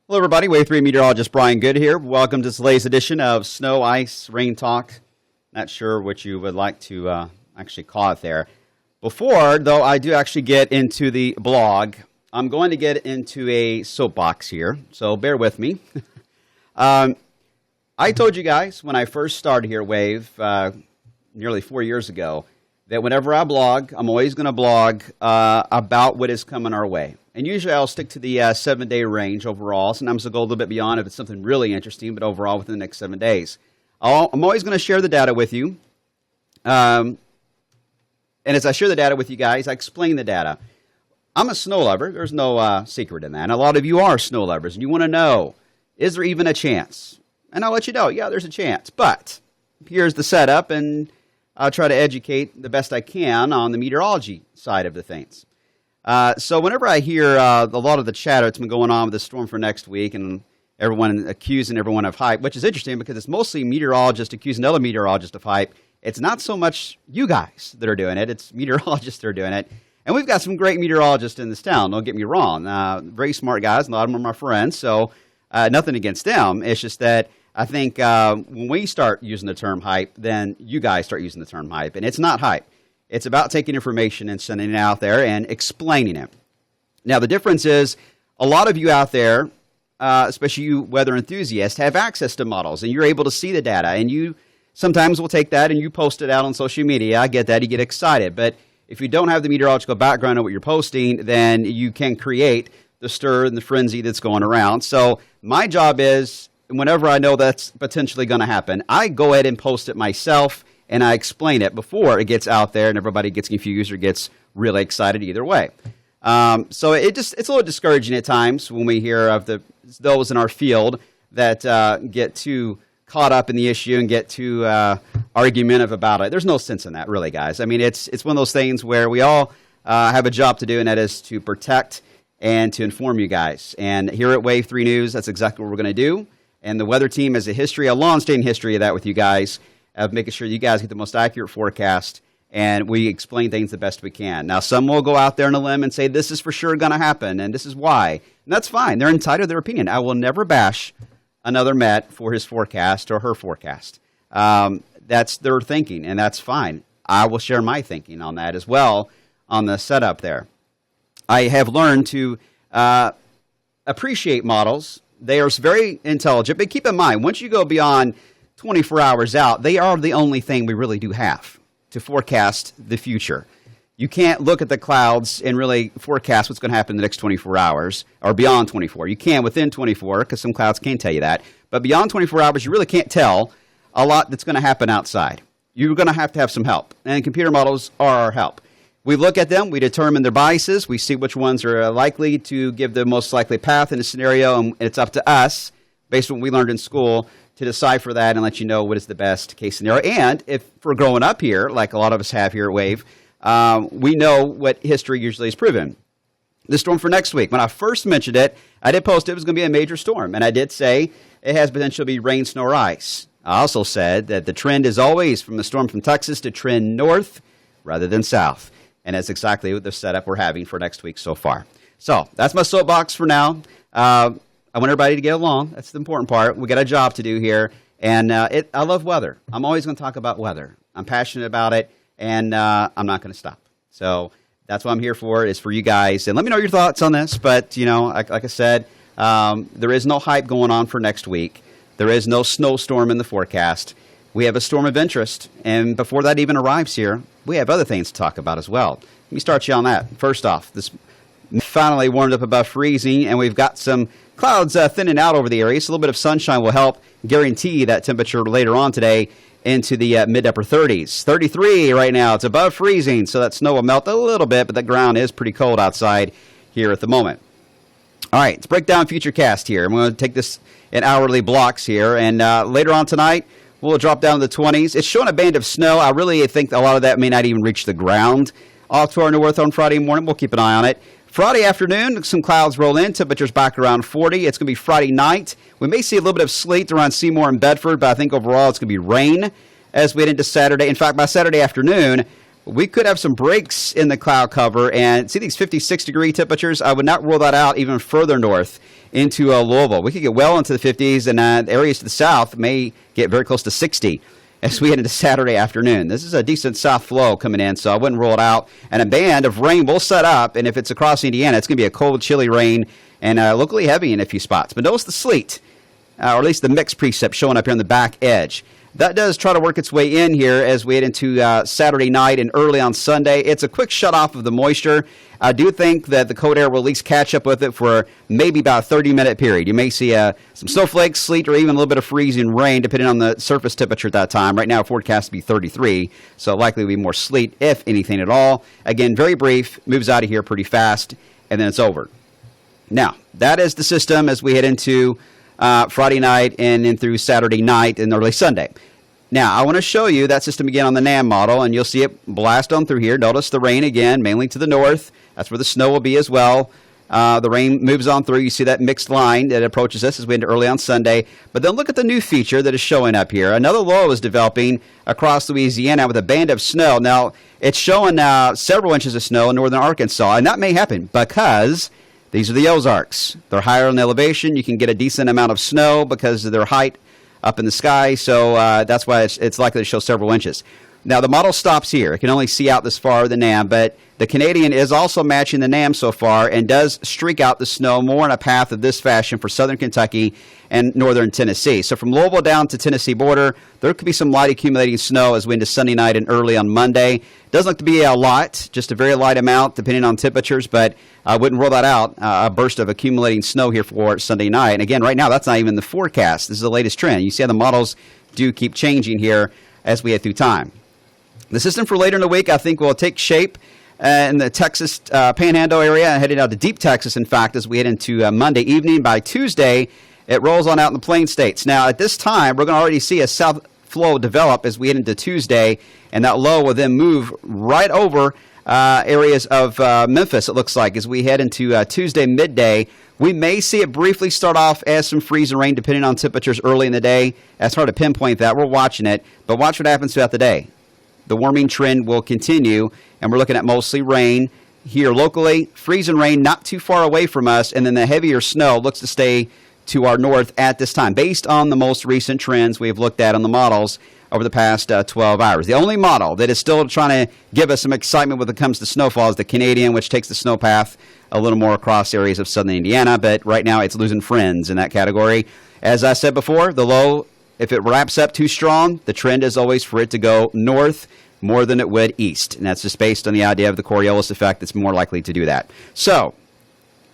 Hello, everybody. Wave 3 meteorologist Brian Good here. Welcome to today's edition of Snow, Ice, Rain Talk. Not sure what you would like to actually call it there. Before, though, I do actually get into the blog, I'm going to get into a soapbox here, so bear with me. I told you guys when I first started here at Wave nearly 4 years ago that whenever I blog, I'm always going to blog about what is coming our way. And usually I'll stick to the 7-day range overall. Sometimes I'll go a little bit beyond if it's something really interesting, but overall within the next 7 days. I'm always going to share the data with you. And as I share the data with you guys, I explain the data. I'm a snow lover. There's no secret in that. And a lot of you are snow lovers, and you want to know, is there even a chance? And I'll let you know, yeah, there's a chance. But here's the setup, and I'll try to educate the best I can on the meteorology side of the things. So whenever I hear a lot of the chatter that's been going on with the storm for next week and everyone accusing everyone of hype, which is interesting because it's mostly meteorologists accusing other meteorologists of hype. It's not so much you guys that are doing it. It's meteorologists that are doing it. And we've got some great meteorologists in this town, don't get me wrong. Very smart guys, and a lot of them are my friends, so nothing against them. It's just that I think when we start using the term hype, then you guys start using the term hype. And it's not hype. It's about taking information and sending it out there and explaining it. Now, the difference is a lot of you out there, especially you weather enthusiasts, have access to models, and you're able to see the data. And you sometimes will take that and you post it out on social media. I get that. You get excited. But if you don't have the meteorological background of what you're posting, then you can create the stir and the frenzy that's going around. So my job is, whenever I know that's potentially going to happen, I go ahead and post it myself. And I explain it before it gets out there and everybody gets confused or gets really excited either way. So it's a little discouraging at times when we hear of those in our field that get too caught up in the issue and get too argumentative about it. There's no sense in that, really, guys. I mean, it's one of those things where we all have a job to do, and that is to protect and to inform you guys. And here at Wave 3 News, that's exactly what we're going to do. And the weather team has a long-standing history of that with you guys, of making sure you guys get the most accurate forecast, and we explain things the best we can. Now, some will go out there on a limb and say, this is for sure going to happen, and this is why. And that's fine. They're entitled to their opinion. I will never bash another Met for his forecast or her forecast. That's their thinking, and that's fine. I will share my thinking on that as well on the setup there. I have learned to appreciate models. They are very intelligent, but keep in mind, once you go beyond 24 hours out, they are the only thing we really do have to forecast the future. You can't look at the clouds and really forecast what's going to happen in the next 24 hours or beyond 24. You can within 24 because some clouds can tell you that. But beyond 24 hours, you really can't tell a lot that's going to happen outside. You're going to have some help. And computer models are our help. We look at them. We determine their biases. We see which ones are likely to give the most likely path in a scenario. And it's up to us, based on what we learned in school, to decipher that and let you know what is the best case scenario. And if we're growing up here, like a lot of us have here at Wave, we know what history usually has proven. The storm for next week, when I first mentioned it, I did post it was going to be a major storm. And I did say it has potential to be rain, snow, or ice. I also said that the trend is always from the storm from Texas to trend north rather than south. And that's exactly what the setup we're having for next week so far. So that's my soapbox for now. I want everybody to get along. That's the important part. We got a job to do here. And I love weather. I'm always going to talk about weather. I'm passionate about it, and I'm not going to stop. So that's what I'm here for, is for you guys. And let me know your thoughts on this. But, like I said, there is no hype going on for next week. There is no snowstorm in the forecast. We have a storm of interest. And before that even arrives here, we have other things to talk about as well. Let me start you on that. First off, this finally warmed up above freezing, and we've got some clouds thinning out over the area, so a little bit of sunshine will help guarantee that temperature later on today into the mid-upper 30s. 33 right now. It's above freezing, so that snow will melt a little bit, but the ground is pretty cold outside here at the moment. All right, let's break down Futurecast here. I'm going to take this in hourly blocks here, and later on tonight, we'll drop down to the 20s. It's showing a band of snow. I really think a lot of that may not even reach the ground off to our north on Friday morning. We'll keep an eye on it. Friday afternoon, some clouds roll in. Temperatures back around 40. It's going to be Friday night. We may see a little bit of sleet around Seymour and Bedford, but I think overall it's going to be rain as we head into Saturday. In fact, by Saturday afternoon, we could have some breaks in the cloud cover. And see these 56-degree temperatures? I would not rule that out even further north into Louisville. We could get well into the 50s, and areas to the south may get very close to 60 as we head into Saturday afternoon. This is a decent south flow coming in, so I wouldn't rule it out. And a band of rain will set up, and if it's across Indiana, it's going to be a cold, chilly rain and locally heavy in a few spots. But notice the sleet, or at least the mixed precip showing up here on the back edge. That does try to work its way in here as we head into Saturday night and early on Sunday. It's a quick shut-off of the moisture. I do think that the cold air will at least catch up with it for maybe about a 30-minute period. You may see some snowflakes, sleet, or even a little bit of freezing rain, depending on the surface temperature at that time. Right now, forecast to be 33, so likely to be more sleet, if anything at all. Again, very brief, moves out of here pretty fast, and then it's over. Now, that is the system as we head into Friday night and then through Saturday night and early Sunday. Now, I want to show you that system again on the NAM model, and you'll see it blast on through here. Notice the rain again, mainly to the north. That's where the snow will be as well. The rain moves on through. You see that mixed line that approaches us as we enter early on Sunday. But then look at the new feature that is showing up here. Another low is developing across Louisiana with a band of snow. Now, it's showing several inches of snow in northern Arkansas, and that may happen because these are the Ozarks. They're higher in elevation. You can get a decent amount of snow because of their height up in the sky, so that's why it's likely to show several inches. Now, the model stops here. It can only see out this far of the NAM, but the Canadian is also matching the NAM so far and does streak out the snow more in a path of this fashion for southern Kentucky and northern Tennessee. So from Louisville down to Tennessee border, there could be some light accumulating snow as we into Sunday night and early on Monday. Doesn't look to be a lot, just a very light amount depending on temperatures, but I wouldn't rule that out, a burst of accumulating snow here for Sunday night. And again, right now, that's not even the forecast. This is the latest trend. You see how the models do keep changing here as we head through time. The system for later in the week, I think, will take shape in the Texas Panhandle area and heading out to deep Texas, in fact, as we head into Monday evening. By Tuesday, it rolls on out in the Plain States. Now, at this time, we're going to already see a south flow develop as we head into Tuesday, and that low will then move right over areas of Memphis, it looks like, as we head into Tuesday midday. We may see it briefly start off as some freezing rain, depending on temperatures early in the day. It's hard to pinpoint that. We're watching it, but watch what happens throughout the day. The warming trend will continue, and we're looking at mostly rain here locally. Freezing rain not too far away from us, and then the heavier snow looks to stay to our north at this time, based on the most recent trends we've looked at on the models over the past 12 hours. The only model that is still trying to give us some excitement when it comes to snowfall is the Canadian, which takes the snowpath a little more across areas of southern Indiana, but right now it's losing friends in that category. As I said before, the low, if it wraps up too strong, the trend is always for it to go north more than it would east. And that's just based on the idea of the Coriolis effect that's more likely to do that. So,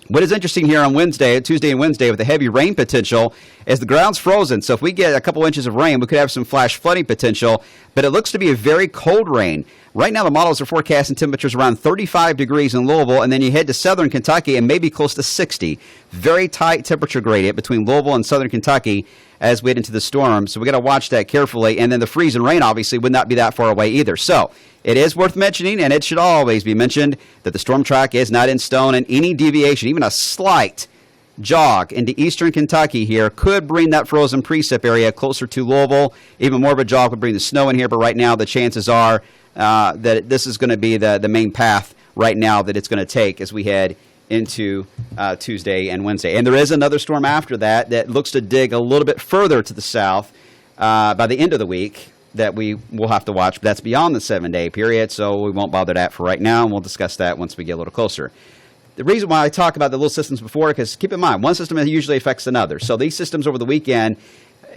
what is interesting here on Tuesday and Wednesday with the heavy rain potential is the ground's frozen. So if we get a couple inches of rain, we could have some flash flooding potential, but it looks to be a very cold rain. Right now, the models are forecasting temperatures around 35 degrees in Louisville, and then you head to southern Kentucky and maybe close to 60. Very tight temperature gradient between Louisville and southern Kentucky as we head into the storm. So we got to watch that carefully. And then the freeze and rain obviously would not be that far away either. So it is worth mentioning, and it should always be mentioned, that the storm track is not in stone, and any deviation, even a slight jog into eastern Kentucky here, could bring that frozen precip area closer to Louisville. Even more of a jog would bring the snow in here, but right now the chances are that this is going to be the main path right now that it's going to take as we head into Tuesday and Wednesday. And there is another storm after that looks to dig a little bit further to the south by the end of the week that we will have to watch. But that's beyond the 7-day period, so we won't bother that for right now, and we'll discuss that once we get a little closer. The reason why I talk about the little systems before, because keep in mind, one system usually affects another. So these systems over the weekend,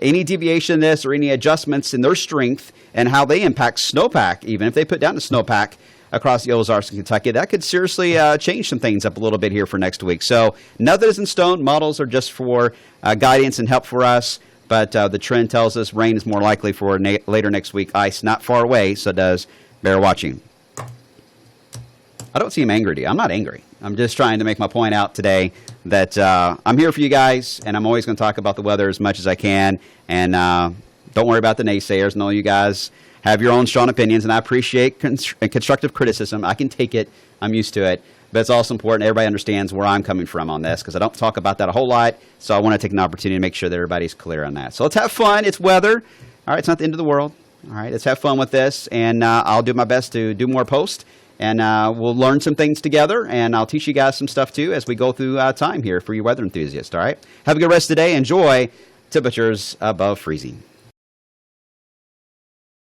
any deviation in this or any adjustments in their strength and how they impact snowpack, even if they put down the snowpack across the Ozarks in Kentucky, that could seriously change some things up a little bit here for next week. So nothing is in stone. Models are just for guidance and help for us. But the trend tells us rain is more likely for later next week. Ice not far away, so does bear watching. I don't seem angry to you. I'm not angry. I'm just trying to make my point out today that I'm here for you guys, and I'm always going to talk about the weather as much as I can. And don't worry about the naysayers. No, you guys have your own strong opinions, and I appreciate constructive criticism. I can take it. I'm used to it. But it's also important everybody understands where I'm coming from on this, because I don't talk about that a whole lot. So I want to take an opportunity to make sure that everybody's clear on that. So let's have fun. It's weather. All right, it's not the end of the world. All right, let's have fun with this, and I'll do my best to do more posts, and we'll learn some things together, and I'll teach you guys some stuff too as we go through time here for you weather enthusiasts. All right, have a good rest of the day. Enjoy temperatures above freezing.